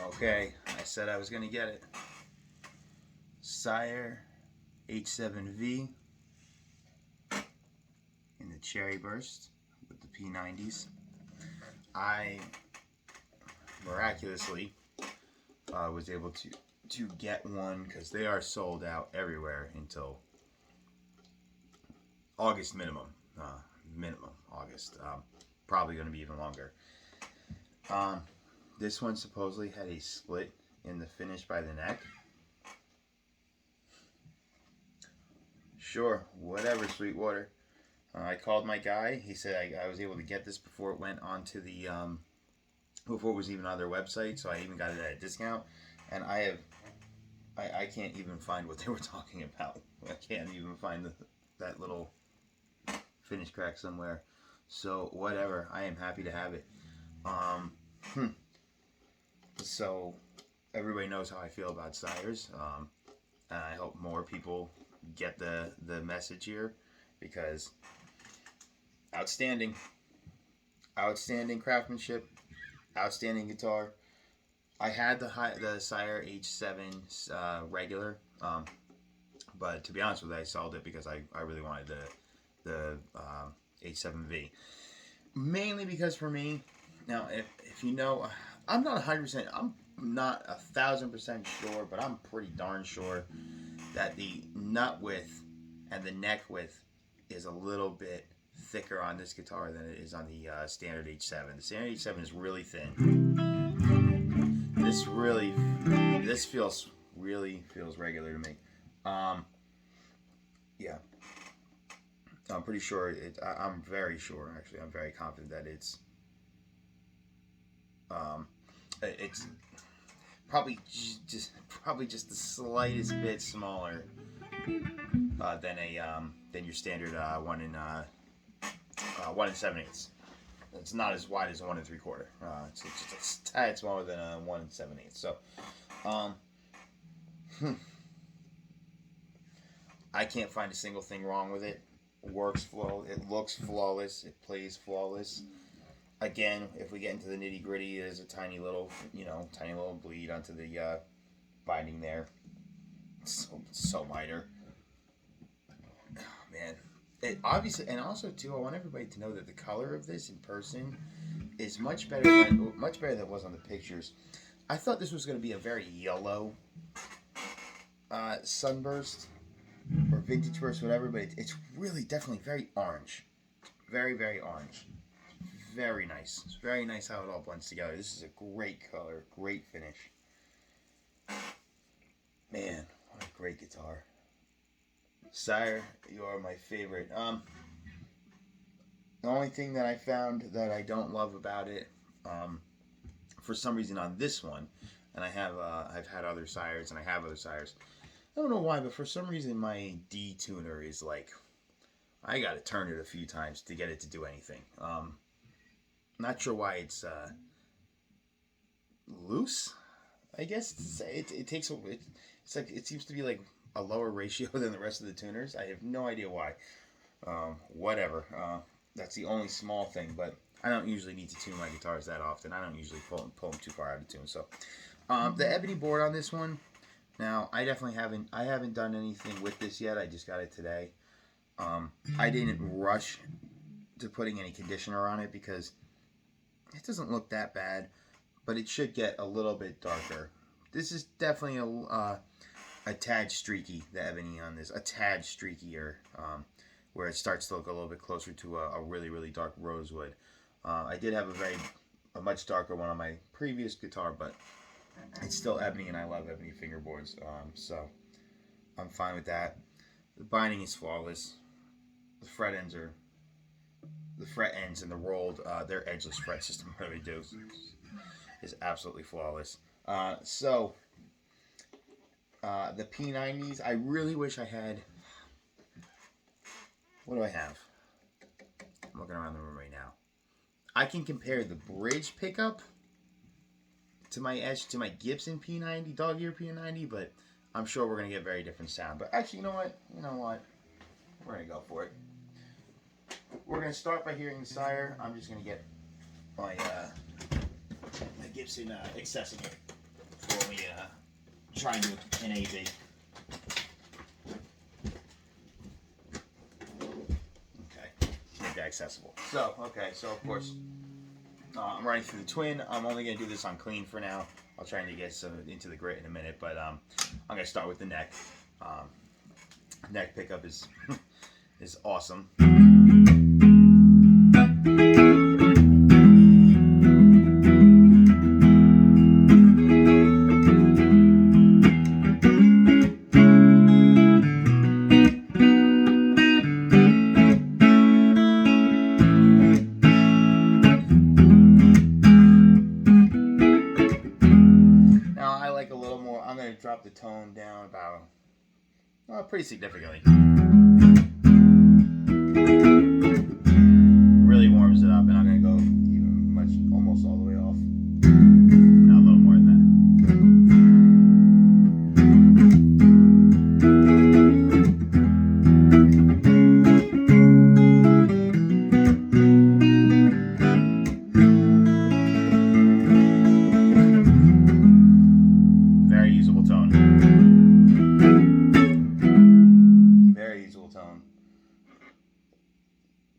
Okay, I said I was going to get it. Sire H7v in the Cherry Burst with the P90s. I miraculously was able to get one because they are sold out everywhere until August minimum. Minimum August. Probably going to be even longer. This one supposedly had a split in the finish by the neck. Sure, whatever, Sweetwater. I called my guy. He said I was able to get this before it went onto the before it was even on their website, so I even got it at a discount. And I can't even find what they were talking about. I can't even find that little finish crack somewhere. So whatever, I am happy to have it. So everybody knows how I feel about Sires, and I hope more people get the message here, because outstanding craftsmanship, outstanding guitar. I had the Sire H7 regular, but to be honest with you, I sold it because I really wanted the H7v. Mainly because for me, now if you know, I'm not 100%, I'm not 1,000% sure, but I'm pretty darn sure that the nut width and the neck width is a little bit thicker on this guitar than it is on the standard H7. The standard H7 is really thin. This feels regular to me. Yeah, I'm pretty sure I'm very sure, actually. I'm very confident that it's probably just the slightest bit smaller than your standard 1 7/8. It's not as wide as a 1 3/4. It's just a tad smaller than a 1 7/8. So, I can't find a single thing wrong with it. It looks flawless. It plays flawless. Again, if we get into the nitty gritty, there's a tiny little bleed onto the binding there. So minor. Oh, man. It obviously, and also too, I want everybody to know that the color of this in person is much better than it was on the pictures. I thought this was going to be a very yellow sunburst or vintage burst, whatever, but it's really definitely very orange, very orange. Very nice. It's very nice how it all blends together. This is a great color, great finish. Man, what a great guitar. Sire, you are my favorite. The only thing that I found that I don't love about it, for some reason on this one, and I've had other Sires and I have other Sires. I don't know why, but for some reason my D tuner is like, I gotta turn it a few times to get it to do anything. Not sure why it's loose. I guess it takes a. It's like it seems to be like a lower ratio than the rest of the tuners. I have no idea why. Whatever. That's the only small thing, but I don't usually need to tune my guitars that often. I don't usually pull them too far out of tune. So, the ebony board on this one. Now, I definitely haven't done anything with this yet. I just got it today. I didn't rush to putting any conditioner on it because it doesn't look that bad, but it should get a little bit darker. This is definitely a tad streaky, the ebony on this. A tad streakier, where it starts to look a little bit closer to a really dark rosewood. I did have a much darker one on my previous guitar, but it's still ebony, and I love ebony fingerboards, so I'm fine with that. The binding is flawless. The fret ends and the rolled, their edgeless fret system, whatever they do, is absolutely flawless. The P90s, I really wish I had. What do I have? I'm looking around the room right now. I can compare the bridge pickup to my Gibson P90, dog ear P90, but I'm sure we're gonna get very different sound. But actually, you know what? We're gonna go for it. We're gonna start by hearing the Sire. I'm just gonna get my Gibson accessing it. when we try and do an AV. Okay, make that accessible. So, okay, so of course, I'm running through the twin. I'm only going to do this on clean for now. I'll try to get some into the grit in a minute, but I'm going to start with the neck. Neck pickup is is awesome. I'm going to drop the tone down about pretty significantly. Really warms it up, and I'm going to go even almost all the way off. Now a little more than that.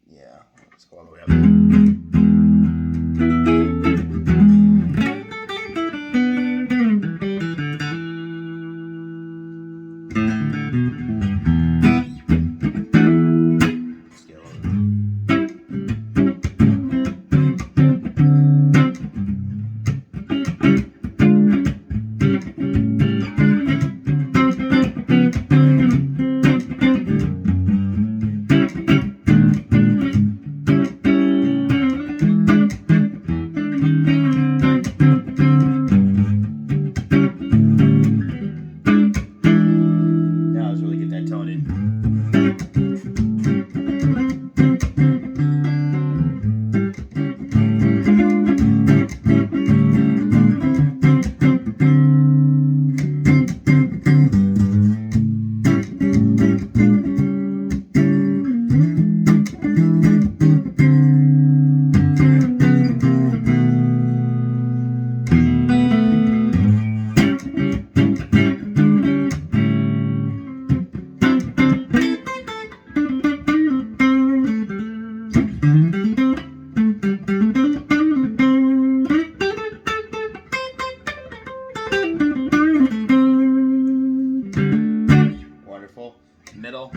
Yeah, let's go all the way up. Middle.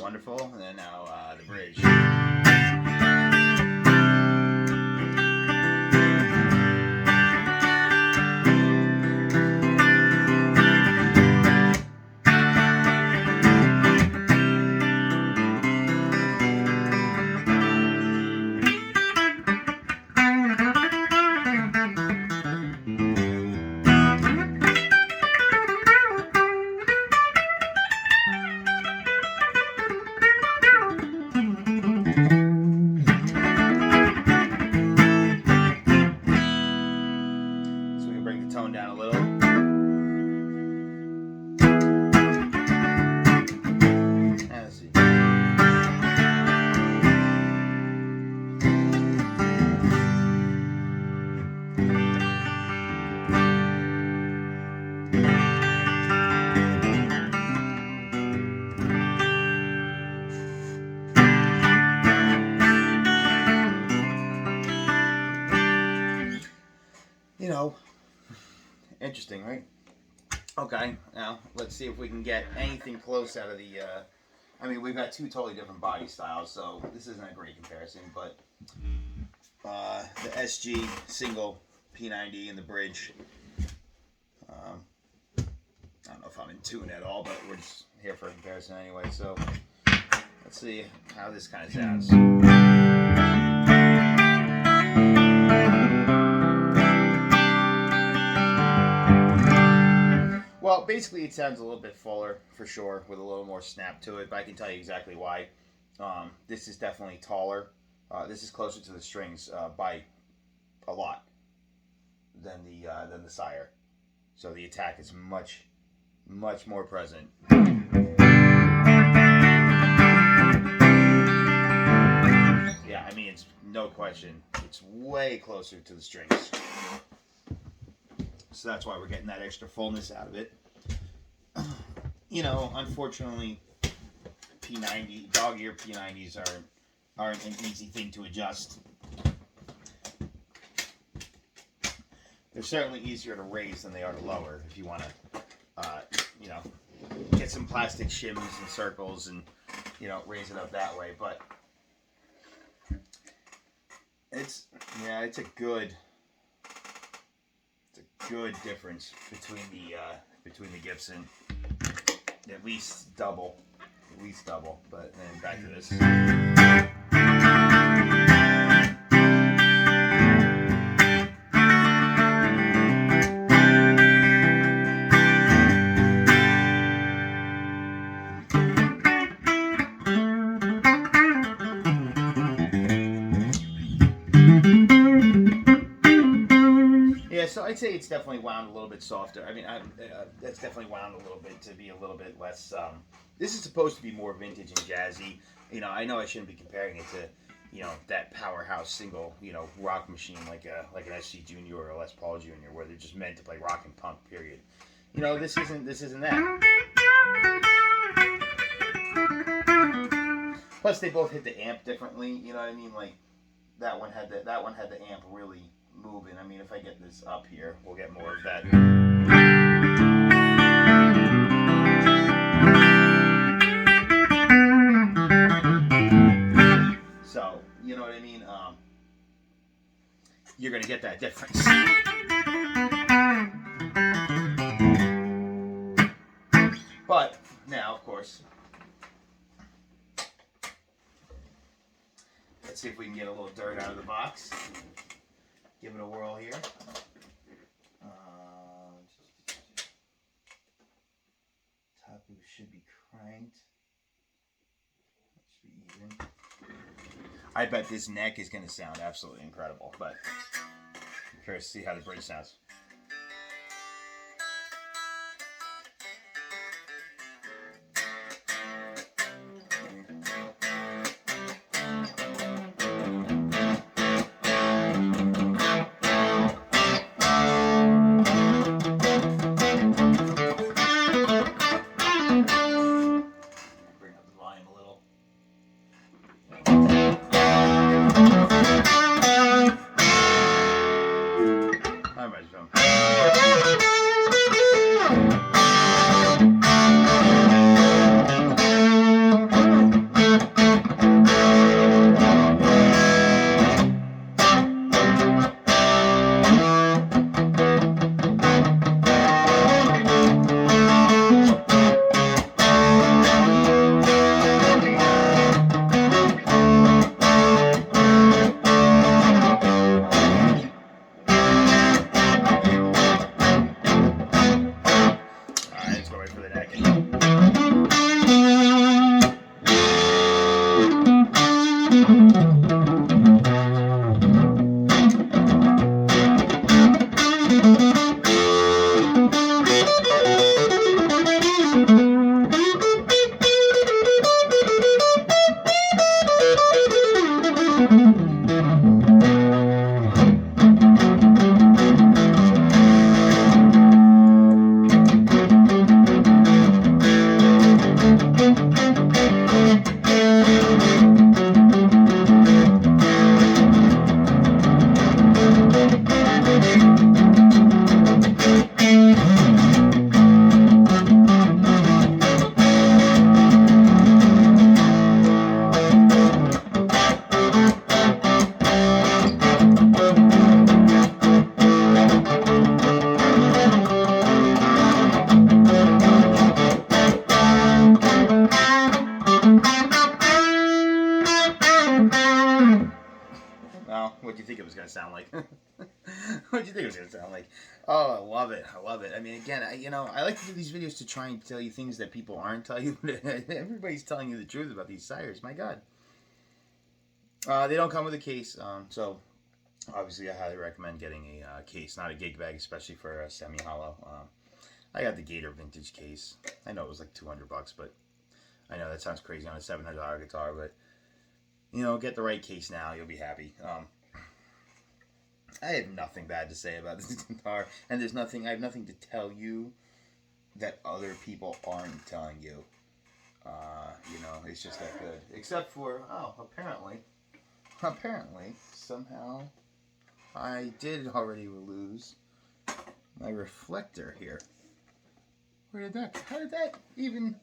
Wonderful. And then now the bridge. Tone down a little. Let's see. You know, interesting, right? Okay, now let's see if we can get anything close out of the, I mean, we've got two totally different body styles, so this isn't a great comparison, but the SG single P90 in the bridge, I don't know if I'm in tune at all, but we're just here for a comparison anyway, so let's see how this kind of sounds. Well, Well, basically, it sounds a little bit fuller for sure, with a little more snap to it. But I can tell you exactly why. This is definitely taller. This is closer to the strings by a lot than the Sire. So the attack is much more present. Yeah, I mean, it's no question. It's way closer to the strings. So that's why we're getting that extra fullness out of it. You know, unfortunately, P90 dog ear P90s aren't an easy thing to adjust. They're certainly easier to raise than they are to lower if you want to, you know, get some plastic shims and circles and, you know, raise it up that way. But it's a good difference between the Gibson. At least double. But then back to this. So I'd say it's definitely wound a little bit softer. I mean, that's definitely wound a little bit to be a little bit less. This is supposed to be more vintage and jazzy. You know, I know I shouldn't be comparing it to, you know, that powerhouse single, you know, rock machine like an SC Junior or a Les Paul Junior, where they're just meant to play rock and punk. Period. You know, this isn't that. Plus, they both hit the amp differently. You know what I mean? Like that one had the amp really moving. I mean, if I get this up here, we'll get more of that. So, you know what I mean? You're going to get that difference. But, now, of course, let's see if we can get a little dirt out of the box. Give it a whirl here. Top loop should be cranked. Should be even. I bet this neck is going to sound absolutely incredible, but I'm curious to see how the bridge sounds. Well, what do you think it was going to sound like? What do you think it was going to sound like? Oh, I love it. I love it. I mean, again, I like to do these videos to try and tell you things that people aren't telling you. Everybody's telling you the truth about these sires. My God. They don't come with a case, so obviously I highly recommend getting a case, not a gig bag, especially for a semi-hollow. I got the Gator vintage case. I know it was like $200, but I know that sounds crazy on a $700 guitar, but get the right case now, you'll be happy. I have nothing bad to say about this guitar, and I have nothing to tell you that other people aren't telling you. It's just that good. Except for, apparently, somehow, I did already lose my reflector here. How did that even,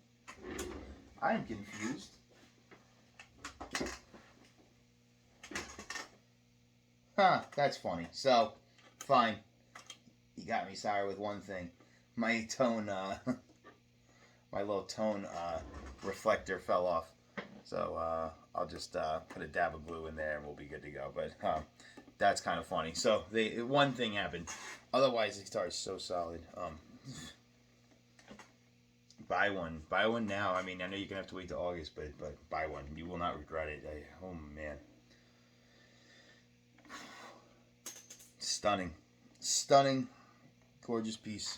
I'm confused. That's funny. So, fine. You got me, Sire, with one thing. My tone, my little tone reflector fell off. So, I'll just put a dab of glue in there and we'll be good to go. But, that's kind of funny. So, one thing happened. Otherwise, the guitar is so solid. Buy one now. I mean, I know you're going to have to wait till August, but buy one. You will not regret it. Oh, man. Stunning, gorgeous piece.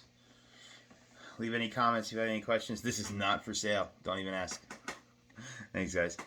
Leave any comments if you have any questions. This is not for sale. Don't even ask. Thanks, guys.